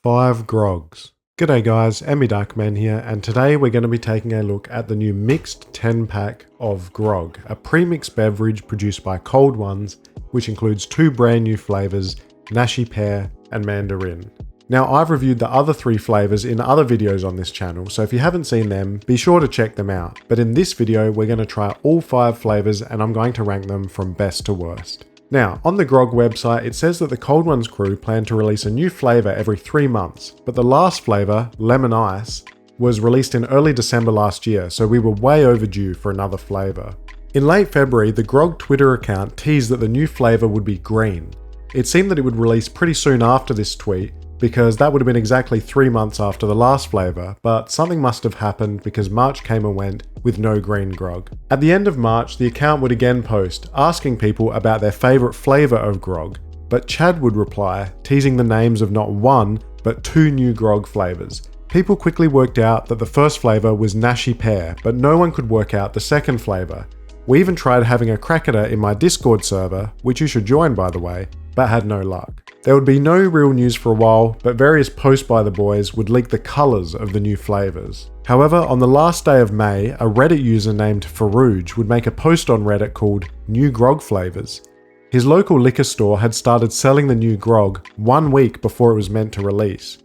5 Grogs. G'day guys, Emmy Darkman here, and today we're going to be taking a look at the new mixed 10-pack of Grog, a pre-mixed beverage produced by Cold Ones, which includes 2 brand new flavours, Nashi, Pear and Mandarin. Now I've reviewed the other 3 flavours in other videos on this channel, so if you haven't seen them, be sure to check them out. But in this video, we're going to try all 5 flavours and I'm going to rank them from best to worst. Now, on the Grog website, it says that the Cold Ones crew plan to release a new flavour every 3 months, but the last flavour, Lemon Ice, was released in early December last year, so we were way overdue for another flavour. In late February, the Grog Twitter account teased that the new flavour would be green. It seemed that it would release pretty soon after this tweet, because that would have been exactly 3 months after the last flavour, but something must have happened because March came and went with no green Grog. At the end of March, the account would again post, asking people about their favourite flavour of Grog, but Chad would reply, teasing the names of not 1, but 2 new Grog flavours. People quickly worked out that the first flavour was Nashi Pear, but no one could work out the second flavour. We even tried having a crack at it in my Discord server, which you should join by the way, but had no luck. There would be no real news for a while, but various posts by the boys would leak the colours of the new flavours. However, on the last day of May, a Reddit user named Farouj would make a post on Reddit called New Grog Flavours. His local liquor store had started selling the new Grog 1 week before it was meant to release.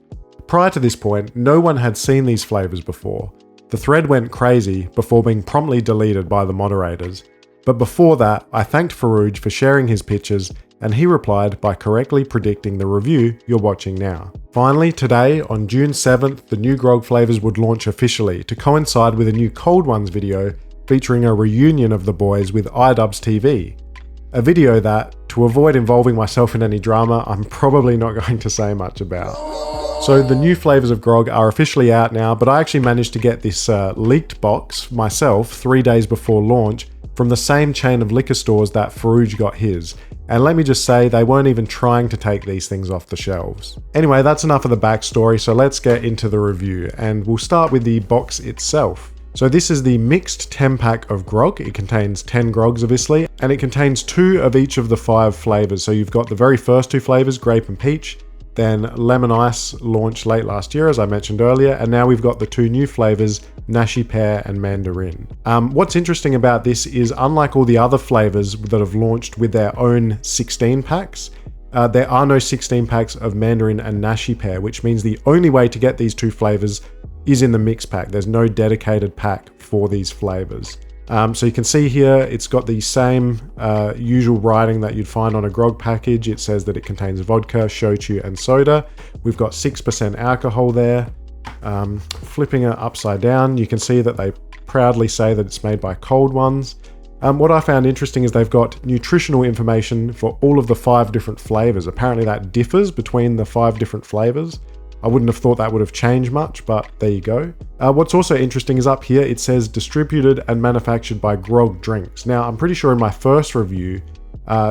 Prior to this point, no one had seen these flavours before. The thread went crazy before being promptly deleted by the moderators. But before that, I thanked Farouj for sharing his pictures, and he replied by correctly predicting the review you're watching now. Finally, today, on June 7th, the new Grog flavours would launch officially to coincide with a new Cold Ones video featuring a reunion of the boys with iDubbbz TV. A video that, to avoid involving myself in any drama, I'm probably not going to say much about. So the new flavours of Grog are officially out now, but I actually managed to get this leaked box myself 3 days before launch from the same chain of liquor stores that Farouj got his. And let me just say, they weren't even trying to take these things off the shelves. Anyway, that's enough of the backstory, so let's get into the review, and we'll start with the box itself. So this is the mixed 10-pack of Grog. It contains 10 Grogs, obviously, and it contains 2 of each of the 5 flavours. So you've got the very first 2 flavours, grape and peach, then Lemon Ice launched late last year, as I mentioned earlier, and now we've got the 2 new flavours, Nashi, Pear and Mandarin. What's interesting about this is, unlike all the other flavours that have launched with their own 16 packs, there are no 16 packs of Mandarin and Nashi Pear, which means the only way to get these 2 flavours is in the mix pack. There's no dedicated pack for these flavours. So you can see here, it's got the same usual writing that you'd find on a Grog package. It says that it contains vodka, shochu and soda. We've got 6% alcohol there. Flipping it upside down, you can see that they proudly say that it's made by Cold Ones. What I found interesting is they've got nutritional information for all of the 5 different flavours. Apparently that differs between the 5 different flavours. I wouldn't have thought that would have changed much, but there you go. What's also interesting is up here, it says distributed and manufactured by Grog Drinks. Now, I'm pretty sure in my first review,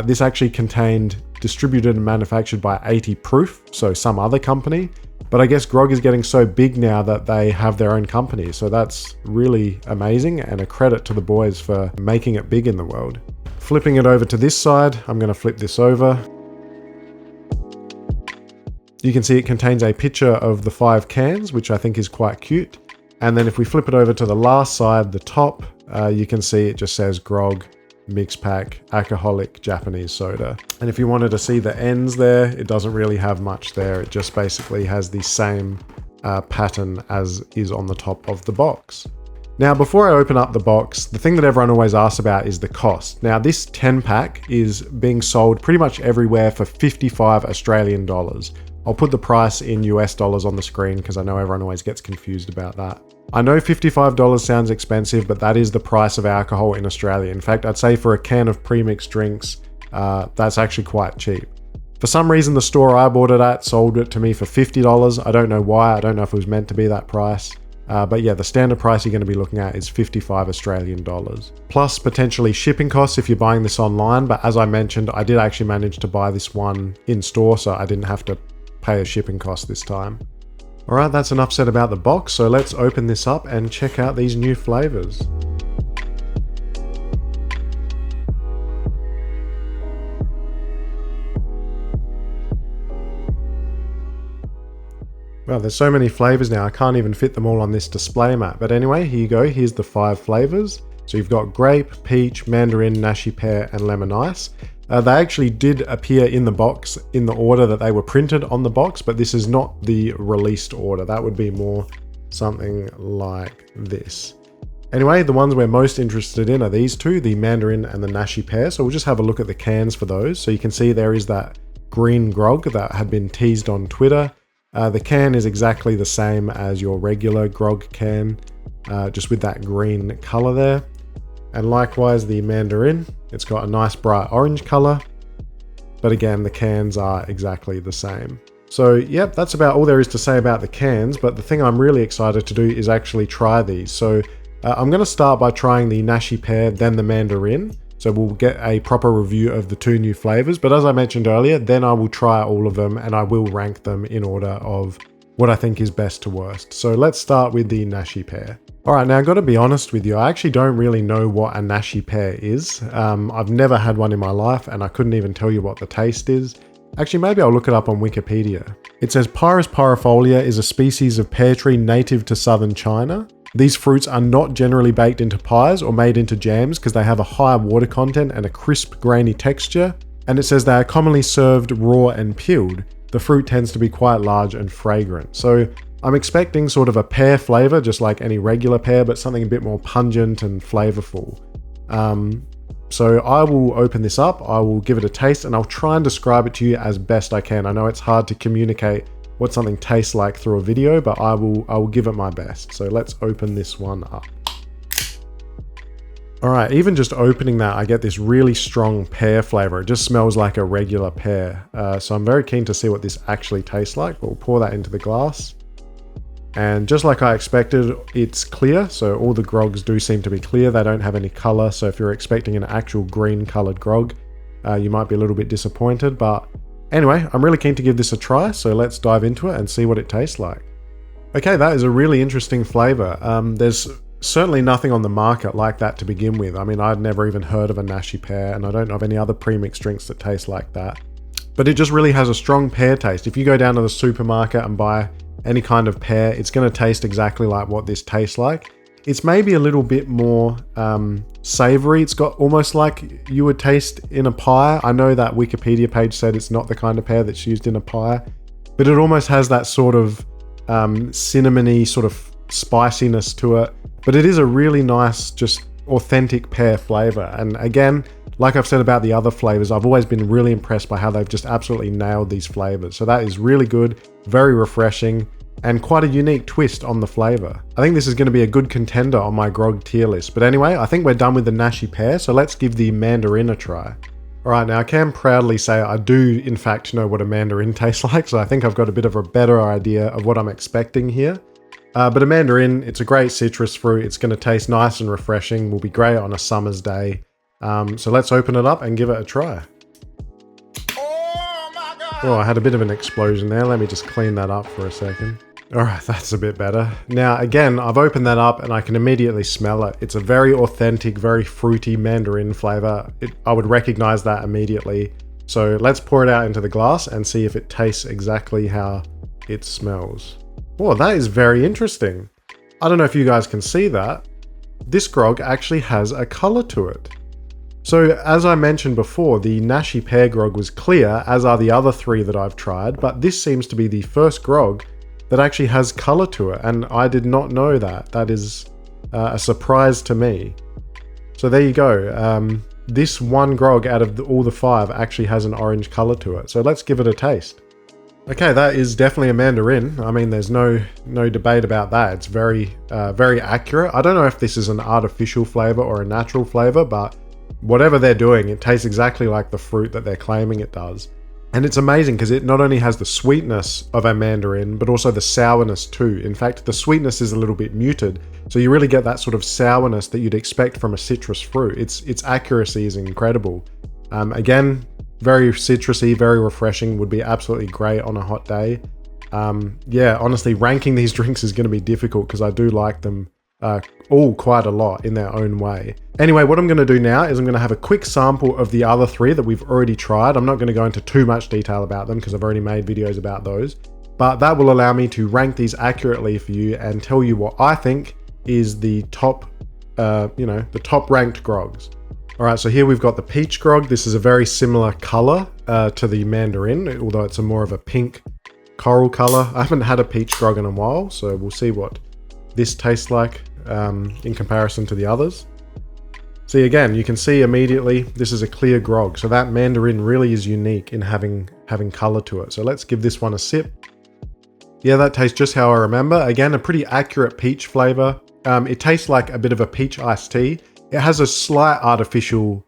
this actually contained distributed and manufactured by 80 Proof, so some other company. But I guess Grog is getting so big now that they have their own company. So that's really amazing and a credit to the boys for making it big in the world. Flipping it over to this side, I'm going to flip this over. You can see it contains a picture of the 5 cans, which I think is quite cute. And then if we flip it over to the last side, the top, you can see it just says Grog, mix pack, alcoholic Japanese soda. And if you wanted to see the ends there, it doesn't really have much there. It just basically has the same pattern as is on the top of the box. Now, before I open up the box, the thing that everyone always asks about is the cost. Now, this 10-pack is being sold pretty much everywhere for 55 Australian dollars. I'll put the price in US dollars on the screen because I know everyone always gets confused about that. I know $55 sounds expensive, but that is the price of alcohol in Australia. In fact, I'd say for a can of pre-mixed drinks, that's actually quite cheap. For some reason, the store I bought it at sold it to me for $50. I don't know why. I don't know if it was meant to be that price. But yeah, the standard price you're going to be looking at is 55 Australian dollars. Plus potentially shipping costs if you're buying this online. But as I mentioned, I did actually manage to buy this one in store, so I didn't have to pay a shipping cost this time. Alright, that's enough said about the box, so let's open this up and check out these new flavours. Well, there's so many flavors now, I can't even fit them all on this display mat. But anyway, here you go. Here's the 5 flavors. So you've got grape, peach, mandarin, Nashi pear, and lemon ice. They actually did appear in the box in the order that they were printed on the box, but this is not the released order. That would be more something like this. Anyway, the ones we're most interested in are these two, the mandarin and the Nashi pear. So we'll just have a look at the cans for those. So you can see there is that green grog that had been teased on Twitter. The can is exactly the same as your regular grog can, just with that green color there. And likewise the mandarin, it's got a nice bright orange color, but again, the cans are exactly the same. So yep, that's about all there is to say about the cans, but the thing I'm really excited to do is actually try these. So I'm going to start by trying the Nashi pear, then the mandarin. So we'll get a proper review of the 2 new flavors, but as I mentioned earlier, then I will try all of them and I will rank them in order of what I think is best to worst. So let's start with the Nashi pear. Alright, now I've got to be honest with you, I actually don't really know what a Nashi pear is. I've never had one in my life and I couldn't even tell you what the taste is. Actually, maybe I'll look it up on Wikipedia. It says Pyrus pyrifolia is a species of pear tree native to southern China. These fruits are not generally baked into pies or made into jams because they have a higher water content and a crisp, grainy texture. And it says they are commonly served raw and peeled. The fruit tends to be quite large and fragrant. So I'm expecting sort of a pear flavor, just like any regular pear, but something a bit more pungent and flavorful. So I will open this up, I will give it a taste, and I'll try and describe it to you as best I can. I know it's hard to communicate what something tastes like through a video, but I will give it my best. So let's open this one up. All right, even just opening that, I get this really strong pear flavor. It just smells like a regular pear. So I'm very keen to see what this actually tastes like, but we'll pour that into the glass. And just like I expected, it's clear. So all the grogs do seem to be clear. They don't have any color. So if you're expecting an actual green colored grog, you might be a little bit disappointed. But anyway, I'm really keen to give this a try. So let's dive into it and see what it tastes like. Okay, that is a really interesting flavor. There's certainly nothing on the market like that to begin with. I mean, I'd never even heard of a Nashi pear, and I don't know of any other premixed drinks that taste like that. But it just really has a strong pear taste. If you go down to the supermarket and buy any kind of pear, it's going to taste exactly like what this tastes like. It's maybe a little bit more savory. It's got almost like you would taste in a pie. I know that Wikipedia page said it's not the kind of pear that's used in a pie, but it almost has that sort of cinnamony sort of spiciness to it. But it is a really nice, just authentic pear flavor. And again, like I've said about the other flavors, I've always been really impressed by how they've just absolutely nailed these flavors. So that is really good, very refreshing, and quite a unique twist on the flavor. I think this is going to be a good contender on my grog tier list. But anyway, I think we're done with the Nashi pear, so let's give the mandarin a try. Alright, now I can proudly say I do in fact know what a mandarin tastes like, so I think I've got a bit of a better idea of what I'm expecting here. But a mandarin, it's a great citrus fruit. It's going to taste nice and refreshing, will be great on a summer's day. So let's open it up and give it a try. Oh my God! Oh, I had a bit of an explosion there. Let me just clean that up for a second. All right, that's a bit better. Now, again, I've opened that up and I can immediately smell it. It's a very authentic, very fruity mandarin flavor. I would recognize that immediately. So let's pour it out into the glass and see if it tastes exactly how it smells. Oh, that is very interesting. I don't know if you guys can see that. This grog actually has a color to it. So as I mentioned before, the Nashi pear grog was clear, as are the other 3 that I've tried, but this seems to be the first grog that actually has color to it, and I did not know that. That is a surprise to me. So there you go. This one grog out of all the 5 actually has an orange color to it. So let's give it a taste. Okay, that is definitely a mandarin. I mean, there's no debate about that. It's very accurate. I don't know if this is an artificial flavor or a natural flavor, but whatever they're doing, it tastes exactly like the fruit that they're claiming it does. And it's amazing because it not only has the sweetness of a mandarin, but also the sourness too. In fact, the sweetness is a little bit muted, so you really get that sort of sourness that you'd expect from a citrus fruit. Its accuracy is incredible. Again, very citrusy, very refreshing, would be absolutely great on a hot day. Yeah, honestly, ranking these drinks is going to be difficult because I do like them all quite a lot in their own way. Anyway, what I'm going to do now is I'm going to have a quick sample of the other 3 that we've already tried. I'm not going to go into too much detail about them because I've already made videos about those. but that will allow me to rank these accurately for you and tell you what I think is the top, the top ranked Grogs. All right, so here we've got the peach grog. This is a very similar color to the Mandarin, although it's a more of a pink coral color. I haven't had a peach grog in a while, so we'll see what this tastes like in comparison to the others. See, again, you can see immediately this is a clear grog, so that Mandarin really is unique in having color to it. So let's give this one a sip. Yeah, that tastes just how I remember. Again, a pretty accurate peach flavor. It tastes like a bit of a peach iced tea. It has a slight artificial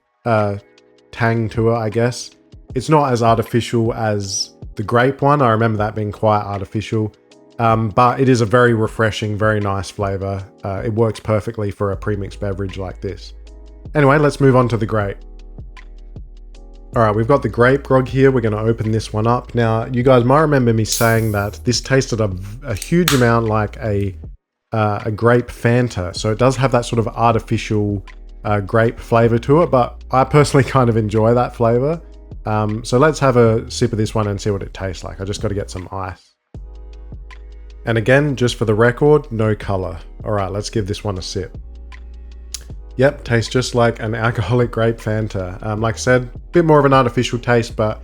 tang to it, I guess. It's not as artificial as the grape one. I remember that being quite artificial. But it is a very refreshing, very nice flavor. It works perfectly for a premixed beverage like this. Anyway, let's move on to the grape. All right, we've got the grape grog here. We're going to open this one up. Now, you guys might remember me saying that this tasted a huge amount like a grape Fanta. So it does have that sort of artificial grape flavor to it, but I personally kind of enjoy that flavor. So let's have a sip of this one and see what it tastes like. I just got to get some ice. And again, just for the record, no color. All right, let's give this one a sip. Yep, tastes just like an alcoholic grape Fanta. Like I said, a bit more of an artificial taste, but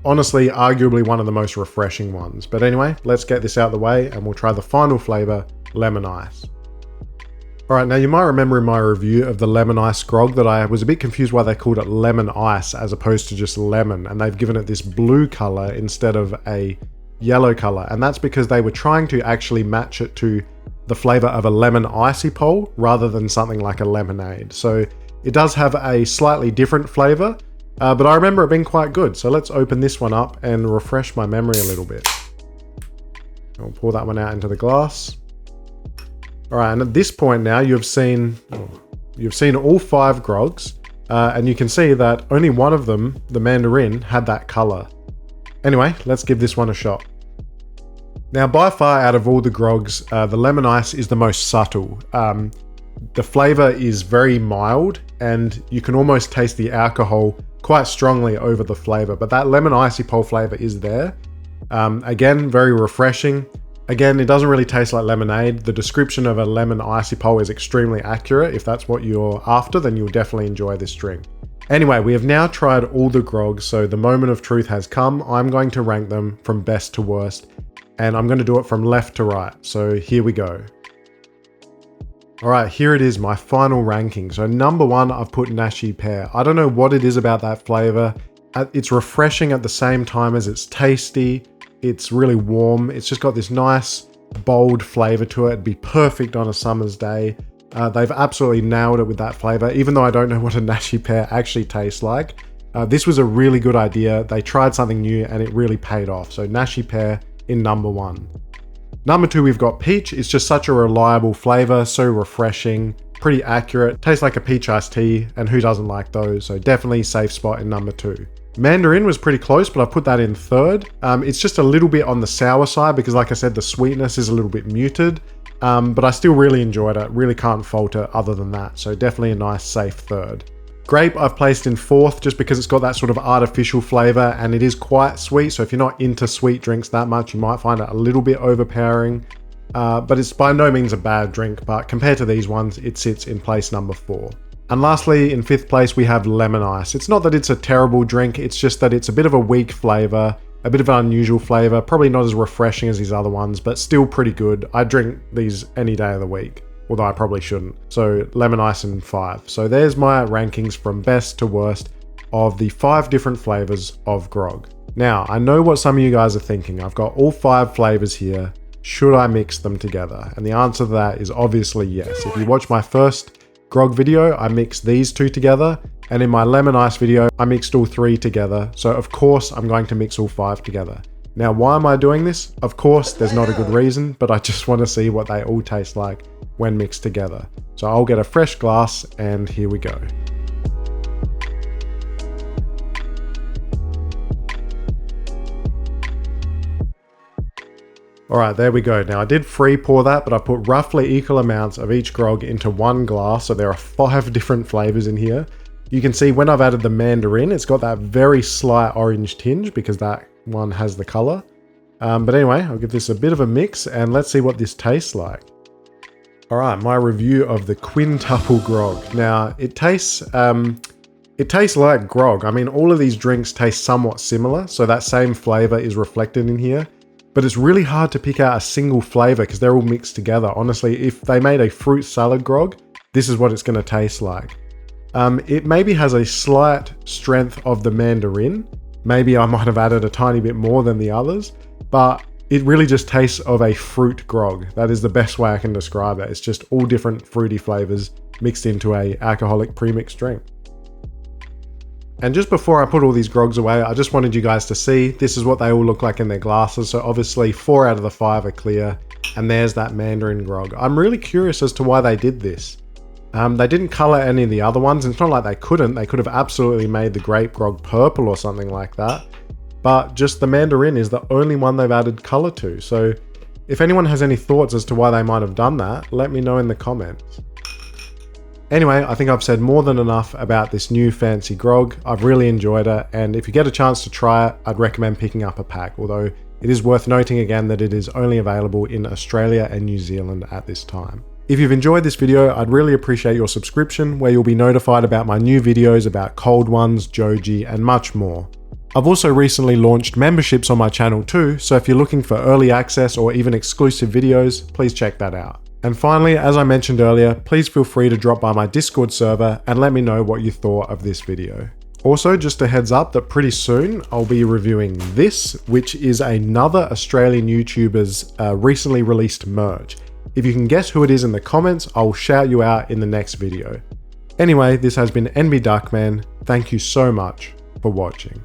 honestly, arguably one of the most refreshing ones. But anyway, let's get this out of the way and we'll try the final flavor, lemon ice. All right, now you might remember in my review of the lemon ice grog that I was a bit confused why they called it lemon ice as opposed to just lemon, and they've given it this blue color instead of a yellow color, and that's because they were trying to actually match it to the flavor of a lemon icy pole rather than something like a lemonade. So it does have a slightly different flavor, but I remember it being quite good. So let's open this one up and refresh my memory a little bit. I'll pour that one out into the glass. All right, and at this point now you've seen all 5 grogs, and you can see that only one of them, the Mandarin, had that color. Anyway, let's give this one a shot. Now, by far out of all the grogs, the lemon ice is the most subtle. The flavor is very mild, and you can almost taste the alcohol quite strongly over the flavor, but that lemon icy pole flavor is there. Again, very refreshing. Again, it doesn't really taste like lemonade. The description of a lemon icy pole is extremely accurate. If that's what you're after, then you'll definitely enjoy this drink. Anyway, we have now tried all the grogs, so the moment of truth has come. I'm going to rank them from best to worst, and I'm going to do it from left to right. So here we go. All right, here it is, my final ranking. So number 1, I've put Nashi Pear. I don't know what it is about that flavor. It's refreshing at the same time as it's tasty. It's really warm. It's just got this nice, bold flavor to it. It'd be perfect on a summer's day. They've absolutely nailed it with that flavor, even though I don't know what a Nashi Pear actually tastes like. This was a really good idea. They tried something new and it really paid off. So Nashi Pear in number 1. Number 2, we've got peach. It's just such a reliable flavor, so refreshing, pretty accurate, tastes like a peach iced tea, and who doesn't like those? So definitely safe spot in number 2. Mandarin was pretty close, but I put that in 3rd. It's just a little bit on the sour side because, like I said, the sweetness is a little bit muted, but I still really enjoyed it. Really can't fault it other than that. So definitely a nice, safe 3rd. Grape I've placed in 4th just because it's got that sort of artificial flavor and it is quite sweet. So if you're not into sweet drinks that much, you might find it a little bit overpowering. But it's by no means a bad drink, but compared to these ones, it sits in place number 4. And lastly, in 5th place, we have lemon ice. It's not that it's a terrible drink, it's just that it's a bit of a weak flavor, a bit of an unusual flavor, probably not as refreshing as these other ones, but still pretty good. I drink these any day of the week, although I probably shouldn't. So lemon ice in 5. So there's my rankings from best to worst of the 5 different flavors of grog. Now, I know what some of you guys are thinking. I've got all 5 flavors here. Should I mix them together? And the answer to that is obviously yes. If you watch my first grog video, I mixed these 2 together, and in my lemon ice video, I mixed all 3 together. So of course, I'm going to mix all 5 together. Now, why am I doing this? Of course, there's not a good reason, but I just want to see what they all taste like when mixed together. So I'll get a fresh glass, and here we go. All right, there we go. Now I did free pour that, but I put roughly equal amounts of each grog into one glass. So there are 5 different flavors in here. You can see when I've added the Mandarin, it's got that very slight orange tinge because that one has the color. But anyway, I'll give this a bit of a mix and let's see what this tastes like. All right, my review of the Quintuple Grog. Now, it tastes like grog. I mean, all of these drinks taste somewhat similar, so that same flavor is reflected in here. But it's really hard to pick out a single flavor because they're all mixed together. Honestly, if they made a fruit salad grog, this is what it's going to taste like. It maybe has a slight strength of the Mandarin. Maybe I might have added a tiny bit more than the others, but it really just tastes of a fruit grog. That is the best way I can describe it. It's just all different fruity flavors mixed into a alcoholic premixed drink. And just before I put all these grogs away, I just wanted you guys to see, this is what they all look like in their glasses. So obviously 4 out of the 5 are clear, and there's that Mandarin grog. I'm really curious as to why they did this. They didn't color any of the other ones. It's not like they couldn't. They could have absolutely made the grape grog purple or something like that. But just the Mandarin is the only one they've added color to. So if anyone has any thoughts as to why they might have done that, let me know in the comments. Anyway, I think I've said more than enough about this new fancy grog. I've really enjoyed it, and if you get a chance to try it, I'd recommend picking up a pack, although it is worth noting again that it is only available in Australia and New Zealand at this time. If you've enjoyed this video, I'd really appreciate your subscription, where you'll be notified about my new videos about cold ones, Joji, and much more. I've also recently launched memberships on my channel too, so if you're looking for early access or even exclusive videos, please check that out. And finally, as I mentioned earlier, please feel free to drop by my Discord server and let me know what you thought of this video. Also, just a heads up that pretty soon I'll be reviewing this, which is another Australian YouTuber's recently released merch. If you can guess who it is in the comments, I'll shout you out in the next video. Anyway, this has been NB Duckman. Thank you so much for watching.